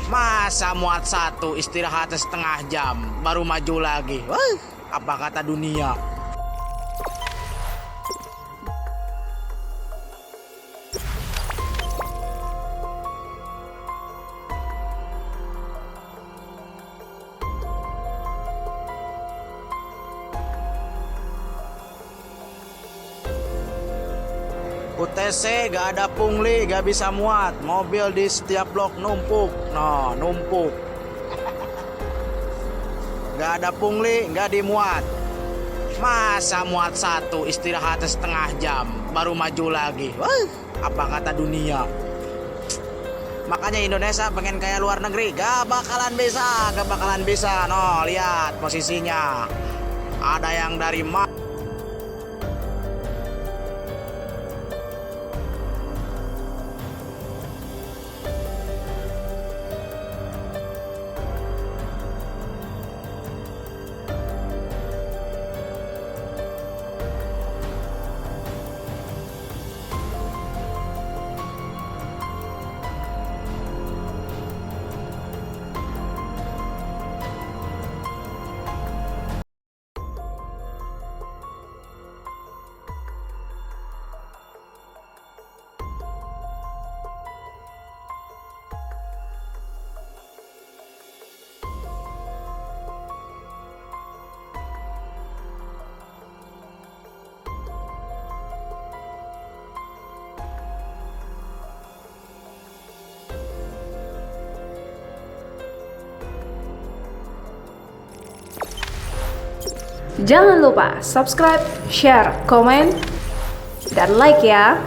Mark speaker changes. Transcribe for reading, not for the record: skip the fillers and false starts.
Speaker 1: Masa muat satu istirahat setengah jam baru maju lagi. Wah, apa kata dunia? UTC gak ada pungli, gak bisa muat. Mobil di setiap blok numpuk. No, numpuk. Gak ada pungli, gak dimuat. Masa muat satu istirahat setengah jam baru maju lagi. Wah, apa kata dunia? Makanya Indonesia pengen kayak luar negeri. Gak bakalan bisa, gak bakalan bisa. No, lihat posisinya. Ada yang dari
Speaker 2: Jangan lupa subscribe, share, komen, dan like ya.